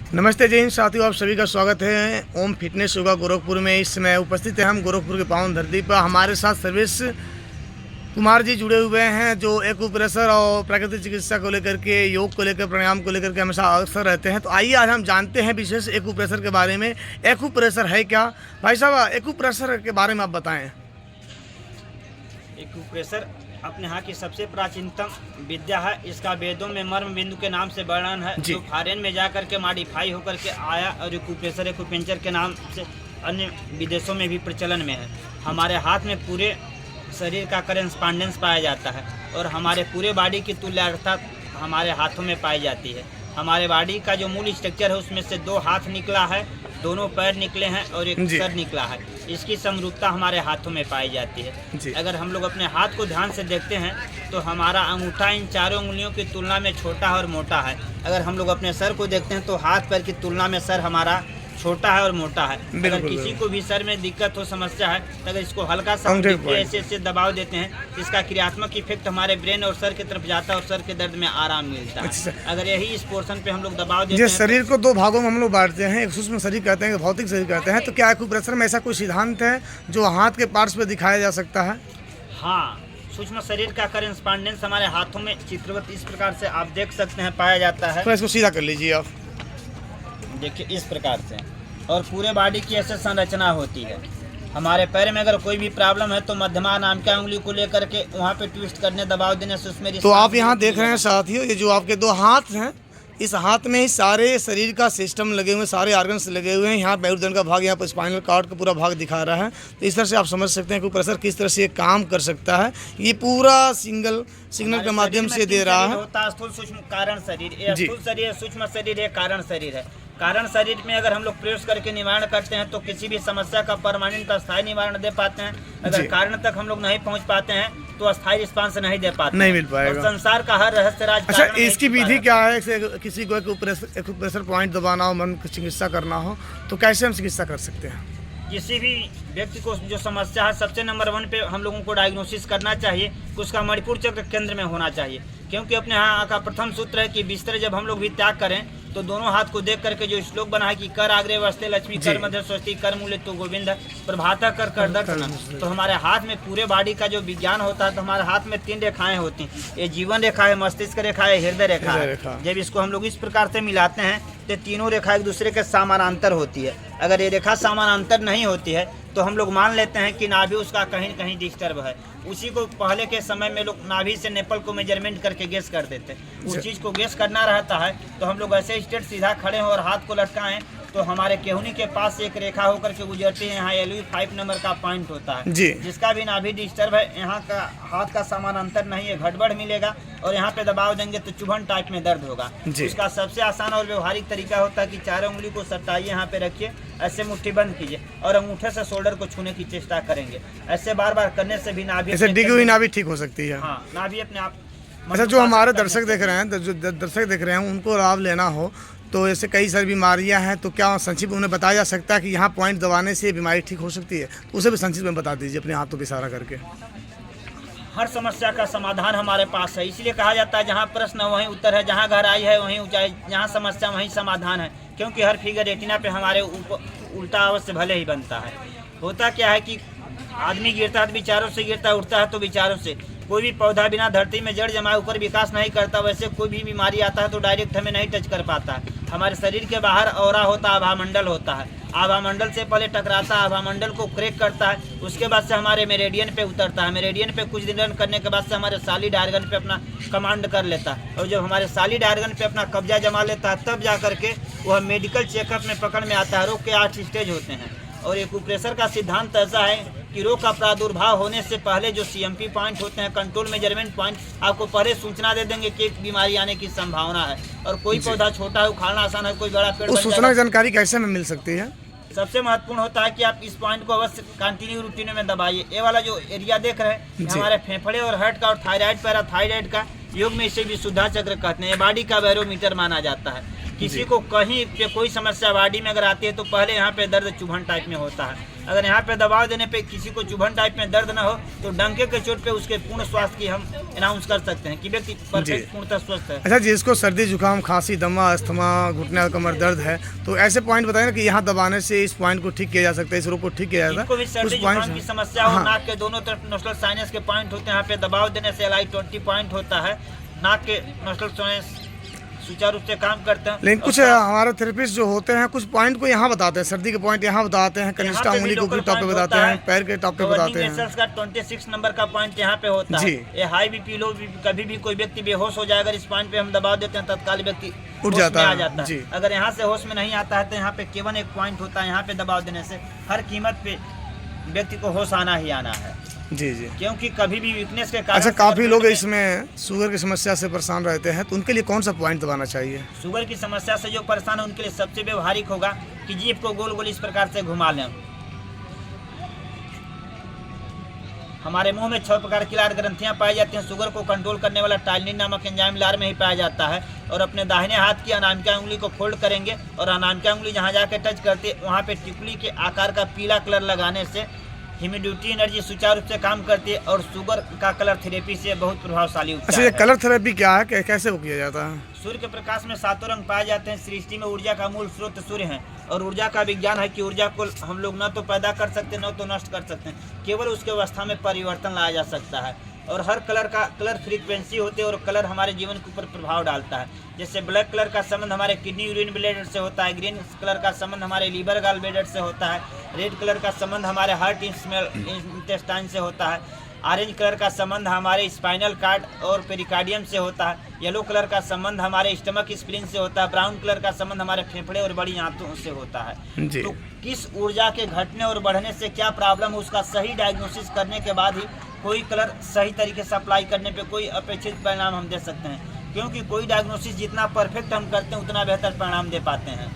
नमस्ते जय हिंद साथियों, आप सभी का स्वागत है ओम फिटनेस योगा गोरखपुर में। इस समय उपस्थित है हम गोरखपुर के पावन धरती पर। हमारे साथ सर्वेश कुमार जी जुड़े हुए हैं जो एक्यूप्रेशर और प्राकृतिक चिकित्सा को लेकर के, योग को लेकर, प्राणायाम को लेकर के हमेशा अवसर रहते हैं। तो आइए आज हम जानते हैं विशेष एक्यूप्रेशर के बारे में। एक्यूप्रेशर है क्या? भाई साहब, एक्यूप्रेशर के बारे में आप बताएँ। एक्यूप्रेशर अपने यहाँ की सबसे प्राचीनतम विद्या है। इसका वेदों में मर्म बिंदु के नाम से वर्णन है, जो फॉरेन में जाकर के मॉडिफाई होकर के आया और एक्यूप्रेशर एक्यूपेंचर के नाम से अन्य विदेशों में भी प्रचलन में है। हमारे हाथ में पूरे शरीर का करेस्पॉन्डेंस पाया जाता है और हमारे पूरे बॉडी की तुल्यता हमारे हाथों में पाई जाती है। हमारे बॉडी का जो मूल स्ट्रक्चर है उसमें से 2 हाथ निकला है, दोनों पैर निकले हैं और एक सर निकला है। इसकी समरूपता हमारे हाथों में पाई जाती है। अगर हम लोग अपने हाथ को ध्यान से देखते हैं तो हमारा अंगूठा इन चारों उंगलियों की तुलना में छोटा और मोटा है। अगर हम लोग अपने सर को देखते हैं तो हाथ पैर की तुलना में सर हमारा छोटा है और मोटा है। अगर किसी को भी सर में दिक्कत हो, समस्या है, तो अगर इसको हल्का सा ऐसे दबाव देते हैं, इसका क्रियात्मक इफेक्ट हमारे ब्रेन और सर की तरफ जाता है और सर के दर्द में आराम मिलता है। अगर यही इस पोर्शन पे हम लोग दबाव देते हैं, शरीर को 2 भागों में हम लोग बांटते हैं, एक सूक्ष्म शरीर कहते हैं, भौतिक शरीर कहते हैं। तो क्या एक्यूप्रेशर में ऐसा कोई सिद्धांत है जो हाथ के पार्ट्स पे दिखाया जा सकता है? हाँ, सूक्ष्म शरीर का करेस्पॉन्डेंस हमारे हाथों में चित्रवत इस प्रकार से आप देख सकते हैं पाया जाता है। तो इसको सीधा कर लीजिए आप, देखिए इस प्रकार से, और पूरे बॉडी की ऐसे संरचना होती है। हमारे पैर में अगर कोई भी प्रॉब्लम है तो मध्यमा नाम की उंगली को लेकर के वहाँ पे ट्विस्ट करने, दबाव देने से उसमें तो आप यहाँ देख रहे हैं साथियों, ये जो आपके 2 हाथ हैं, इस हाथ में ही सारे शरीर का सिस्टम लगे हुए हैं, सारे ऑर्गन्स लगे हुए हैं। यहाँ मेरुदंड का भाग, यहाँ पर स्पाइनल कॉर्ड का पूरा भाग दिखा रहा है। तो इस तरह से आप समझ सकते हैं कि प्रेशर किस तरह से काम कर सकता है। ये पूरा सिग्नल के माध्यम से दे रहा है। स्थूल सूक्ष्म कारण शरीर, स्थूल शरीर, सूक्ष्म शरीर है, कारण शरीर है। कारण शरीर में अगर हम लोग प्रयोग करके निवारण करते हैं तो किसी भी समस्या का परमानेंट अस्थायी निवारण दे पाते हैं। अगर कारण तक हम लोग नहीं पहुंच पाते हैं तो अस्थायी रिस्पांस नहीं दे पाते, नहीं मिल पाएगा। संसार का हर रहस्य राज। अच्छा, इसकी विधि क्या है? किसी को एक्यूप्रेशर पॉइंट दबाना हो, मन की चिकित्सा करना हो, तो कैसे हम चिकित्सा कर सकते हैं? किसी भी व्यक्ति को जो समस्या है, सबसे नंबर 1 पे हम लोगों को डायग्नोसिस करना चाहिए, उसका मणिपुर चक्र केंद्र में होना चाहिए। क्योंकि अपने यहाँ का प्रथम सूत्र है कि बिस्तर जब हम लोग भी त्याग करें तो दोनों हाथ को देख करके जो श्लोक बना है कि कर आग्रे वस्ते लक्ष्मी, कर मध्य स्वस्ति, कर मूले तो गोविंद, प्रभाता कर कर दर्शन। तो हमारे हाथ में पूरे बॉडी का जो विज्ञान होता है, तो हमारे हाथ में 3 रेखाएं होती हैं। ये जीवन रेखा है, मस्तिष्क रेखा है, हृदय रेखा है। जब इसको हम लोग इस प्रकार से मिलाते हैं तो तीनों रेखा एक दूसरे के समानांतर होती है। अगर ये रेखा समानांतर नहीं होती है तो हम लोग मान लेते हैं कि नाभि उसका कहीं कहीं डिस्टर्ब है। उसी को पहले के समय में लोग नाभि से नेपल को मेजरमेंट करके गेस कर देते हैं। उस चीज़ को गेस करना रहता है तो हम लोग ऐसे स्ट्रेट सीधा खड़े हों और हाथ को लटकाएं तो हमारे केहुनी के पास से एक रेखा होकर के गुजरती है। यहाँ LV5 नंबर का पॉइंट होता है, जिसका भी नाभि डिस्टर्ब है, यहाँ का हाथ का समानांतर नहीं है, गड़बड़ मिलेगा और यहाँ पे दबाव देंगे तो चुभन टाइप में दर्द होगा। इसका सबसे आसान और व्यवहारिक तरीका होता है कि चारों उंगली को सटाइए, यहाँ पे रखिए, ऐसे मुट्ठी बंद कीजिए और अंगूठे से शोल्डर को छूने की चेष्टा करेंगे। ऐसे बार बार करने से भी नाभि ठीक हो सकती है। हाँ, नाभि अपने आप। अच्छा, जो हमारे दर्शक देख रहे हैं, जो दर्शक देख रहे हैं, उनको लाभ लेना हो तो ऐसे कई सारी बीमारियां हैं, तो क्या संक्षिप्त उन्हें बताया जा सकता है कि यहाँ पॉइंट दबाने से बीमारी ठीक हो सकती है? तो उसे भी संक्षिप्त में बता दीजिए अपने हाथों पर इशारा करके। हर समस्या का समाधान हमारे पास है, इसलिए कहा जाता है जहाँ प्रश्न वहीं उत्तर है, जहाँ गहराई है वहीं ऊंचाई, जहाँ समस्या वहीं समाधान है। क्योंकि हर फिगर रेटिना पे हमारे उल्टा अवश्य भले ही बनता है। होता क्या है कि आदमी गिरता है तो विचारों से गिरता है, उठता है तो विचारों से। कोई भी पौधा बिना धरती में जड़ जमाए ऊपर विकास नहीं करता, वैसे कोई भी बीमारी आता है तो डायरेक्ट हमें नहीं टच कर पाता है। हमारे शरीर के बाहर औरा होता है, आभामंडल होता है। आभामंडल से पहले टकराता है, आभामंडल को क्रैक करता है, उसके बाद से हमारे मेरिडियन पे उतरता है। मेरिडियन पे कुछ दिन रन करने के बाद से हमारे सॉलिड आर्गन पे अपना कमांड कर लेता है। और जब हमारे सॉलिड आर्गन पे अपना कब्जा जमा लेता है तब जा करके वह मेडिकल चेकअप में पकड़ में आता है। रोग के 8 स्टेज होते हैं और एक्यूप्रेशर का सिद्धांत ऐसा है कि रोग का प्रादुर्भाव होने से पहले जो CMP पॉइंट होते हैं, कंट्रोल मेजरमेंट पॉइंट, आपको पहले सूचना दे देंगे कि बीमारी आने की संभावना है। और कोई पौधा छोटा है उखाड़ना आसान है, कोई बड़ा पेड़। उस सूचना की जानकारी कैसे में मिल सकती है? सबसे महत्वपूर्ण होता है कि आप इस पॉइंट को अवश्य कंटिन्यू रूटीन में दबाइए। ये वाला जो एरिया देख रहे हैं, हमारे फेफड़े और हार्ट का और थायराइड, पैराथायराइड का, योग में इसे भी शुद्धा चक्र कहते हैं। बॉडी का बैरोमीटर माना जाता है। किसी को कहीं पे कोई समस्या बॉडी में अगर आती है तो पहले यहाँ पे दर्द चुभन टाइप में होता है। अगर यहाँ पे दबाव देने पे किसी को चुभन टाइप में दर्द ना हो तो डंके के चोट पे उसके पूर्ण स्वास्थ्य की हम अनाउंस कर सकते हैं कि व्यक्ति परफेक्ट पूर्णतः स्वस्थ है। अच्छा, जिसको सर्दी जुकाम खांसी दमा अस्थमा घुटने कमर दर्द है तो ऐसे पॉइंट बताए ना कि यहाँ दबाने से इस पॉइंट को ठीक किया जा सकता है, इस रोग को ठीक किया जाता है। जिनको भी सर्दी जुकाम की समस्या हो, नाक के दोनों तरफ नोस्ट्रल साइनस के पॉइंट होते हैं, यहाँ पे दबाव देने से LI20 पॉइंट होता है, नाक के नोस्ट्रल साइनस सुचारू रूप से काम करते हैं। लेकिन कुछ हमारे थेरेपिस्ट जो होते हैं कुछ पॉइंट को यहाँ बताते हैं, सर्दी के पॉइंट यहाँ बताते हैं, कनिष्ठा उंगली को भी टॉप पे बताते हैं, पैर के टॉप पे बताते हैं। का 26 नंबर का पॉइंट यहाँ पे होता है। ये हाई बीपी लो बीपी, कभी भी कोई व्यक्ति बेहोश हो जाए, अगर इस पॉइंट पे हम दबाव देते हैं तत्काल व्यक्ति उठ जाता है। अगर यहाँ से होश में नहीं आता है तो यहाँ पे केवल एक पॉइंट होता है, यहाँ पे दबाव देने से हर कीमत पे व्यक्ति को होश आना ही आना है। जी जी, क्योंकि कभी भी वीकनेस के कारण। अच्छा, काफी लोग इसमें शुगर की समस्या से परेशान रहते हैं तो उनके लिए कौन सा पॉइंट दबाना चाहिए? शुगर की समस्या से जो परेशान है उनके लिए सबसे व्यवहारिक होगा कि जीभ को गोल गोल इस प्रकार से घुमा लें। हमारे मुंह में 6 प्रकार की लार ग्रंथियां पाई जाती हैं। शुगर को कंट्रोल करने वाला टाइलिन नामक एंजाइम लार में ही पाया जाता है। और अपने दाहिने हाथ की अनामिका उंगली को फोल्ड करेंगे और अनामिका उंगली जहां जाके टच करते वहां पे टिकुली के आकार का पीला कलर लगाने से ह्यूमिडिटी एनर्जी सुचारू रूप से काम करती है और शुगर का कलर थेरेपी से बहुत प्रभावशाली उपचार है। अच्छा, ये कलर थेरेपी क्या है, कैसे वो किया जाता है? सूर्य के प्रकाश में 7 रंग पाए जाते हैं। सृष्टि में ऊर्जा का मूल स्रोत सूर्य है और ऊर्जा का विज्ञान है कि ऊर्जा को हम लोग न तो पैदा कर सकते न तो नष्ट कर सकते हैं, केवल उसके अवस्था में परिवर्तन लाया जा सकता है। और हर कलर का कलर फ्रीक्वेंसी होती है और कलर हमारे जीवन के ऊपर प्रभाव डालता है। जैसे ब्लैक कलर का संबंध हमारे किडनी यूरिन ब्लैडर से होता है, ग्रीन कलर का संबंध हमारे लीवर गॉल ब्लैडर से होता है, रेड कलर का संबंध हमारे हार्ट इंटेस्टाइन से होता है, ऑरेंज कलर का संबंध हमारे स्पाइनल कार्ड और पेरिकार्डियम से होता है, येलो कलर का संबंध हमारे स्टमक स्प्रिंग से होता है, ब्राउन कलर का संबंध हमारे फेफड़े और बड़ी आंतों से होता है। तो किस ऊर्जा के घटने और बढ़ने से क्या प्रॉब्लम है उसका सही डायग्नोसिस करने के बाद ही कोई कलर सही तरीके से अप्लाई करने पे कोई अपेक्षित परिणाम हम दे सकते हैं। क्योंकि कोई डायग्नोसिस जितना परफेक्ट हम करते हैं उतना बेहतर परिणाम दे पाते हैं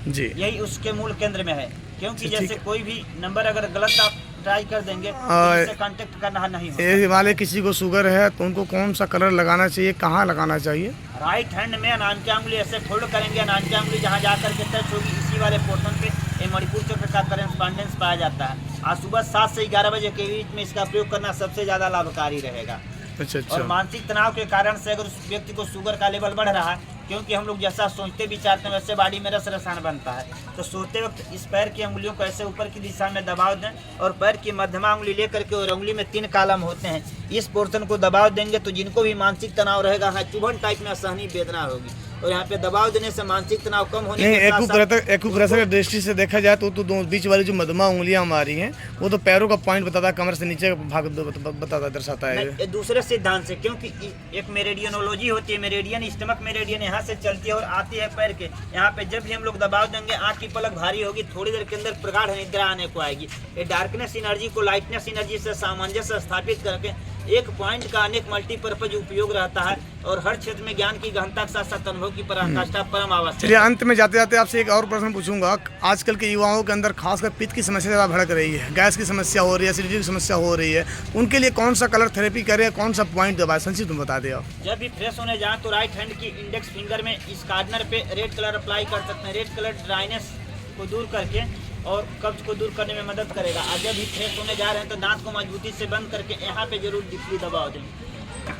जी। यही उसके मूल केंद्र में है। क्योंकि जैसे कोई भी नंबर अगर गलत आप ट्राई कर देंगे तो इससे कांटेक्ट करना नहीं होता। ये वाले किसी को शुगर है तो उनको कौन सा कलर लगाना चाहिए, कहाँ लगाना चाहिए? राइट हैंड में अनामिका उंगली ऐसे फोल्ड करेंगे, अनामिका उंगली जहाँ जाकर के टच होगी इसी वाले पोर्शन पे ये मणिपुर चक्र का करेस्पॉन्डेंस पाया जाता है। आज सुबह 7 से 11 बजे के बीच में इसका प्रयोग करना सबसे ज़्यादा लाभकारी रहेगा। अच्छा। और मानसिक तनाव के कारण से अगर उस व्यक्ति को शुगर का लेवल बढ़ रहा है, क्योंकि हम लोग जैसा सोचते विचारते हैं वैसे बॉडी में रस रसायन बनता है, तो सोते वक्त इस पैर की उंगलियों को ऐसे ऊपर की दिशा में दबाव दें और पैर की मध्यमा उंगली लेकर के और उंगली में 3 कॉलम होते हैं, इस पोर्शन को दबाव देंगे तो जिनको भी मानसिक तनाव रहेगा हाँ चुभन टाइप में असहनीय वेदना होगी और यहाँ पे दबाव देने से मानसिक तनाव कम होने के एक्यूप्रेशर की दृष्टि से देखा जाए तो बीच वाली जो मध्यमा उंगलियां हमारी हैं वो तो पैरों का पॉइंट बताता है, कमर से नीचे का भाग बताता दर्शाता है दूसरे सिद्धांत से। क्योंकि एक मेरिडियनोलॉजी होती है, मेरिडियन स्टमक मेरिडियन यहाँ से चलती है और आती है पैर के यहाँ पे। जब भी हम लोग दबाव देंगे आँख की पलक भारी होगी, थोड़ी देर के अंदर प्रगाढ़ निद्रा आने को आएगी। ये डार्कनेस एनर्जी को लाइटनेस एनर्जी से सामंजस्य स्थापित करके एक पॉइंट का अनेक मल्टीपर्पज उपयोग रहता है और हर क्षेत्र में ज्ञान की गहनता के साथ साथ अनुभव की पराकाष्ठा परम आवश्यक। चलिए अंत में जाते जाते आपसे एक और प्रश्न पूछूंगा। आजकल के युवाओं के अंदर खासकर पित्त की समस्या ज़्यादा भड़क रही है, गैस की समस्या हो रही है, एसिडिटी की समस्या हो रही है, उनके लिए कौन सा कलर थेरेपी करें, कौन सा पॉइंट दबाए, संक्षिप्त में बता दें आप। जब भी फ्रेश होने जाए तो राइट हैंड की इंडेक्स फिंगर में इस कार्नर पे रेड कलर अप्लाई कर सकते हैं। रेड कलर ड्राइनेस को दूर करके और कब्ज को दूर करने में मदद करेगा। आज जब भी फ्रेश होने जा रहे हैं तो दांत को मजबूती से बंद करके यहाँ पे जरूर डिप्ली दबाव दें।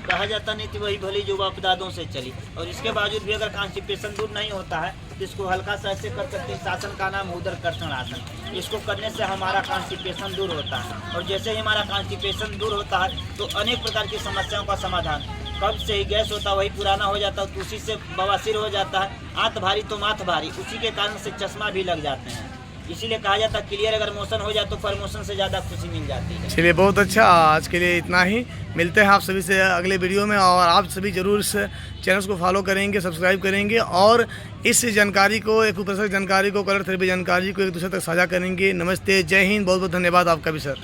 कहा जाता नहीं थी वही भली जो बापदादों से चली। और इसके बावजूद भी अगर कॉन्स्टिपेशन दूर नहीं होता है तो इसको हल्का सा ऐसे कर सकते हैं। आसन का नाम उदरकर्षण आसन। इसको करने से हमारा कॉन्स्टिपेशन दूर होता है और जैसे ही हमारा कॉन्स्टिपेशन दूर होता है तो अनेक प्रकार की समस्याओं का समाधान। कब्ज से ही गैस होता है वही पुराना हो जाता है, तो उसी से बवासीर हो जाता है। आंत भारी तो माथ भारी, उसी के कारण से चश्मा भी लग जाते हैं। इसीलिए कहा जाता है क्लियर अगर मोशन हो जाए तो प्रमोशन से ज़्यादा खुशी मिल जाती है। चलिए बहुत अच्छा, आज के लिए इतना ही। मिलते हैं आप सभी से अगले वीडियो में और आप सभी जरूर इस चैनल को फॉलो करेंगे, सब्सक्राइब करेंगे और इस जानकारी को, एक्यूप्रेशर जानकारी को, कलर थेरेपी जानकारी को एक दूसरे तक साझा करेंगे। नमस्ते, जय हिंद, बहुत बहुत धन्यवाद आपका भी सर।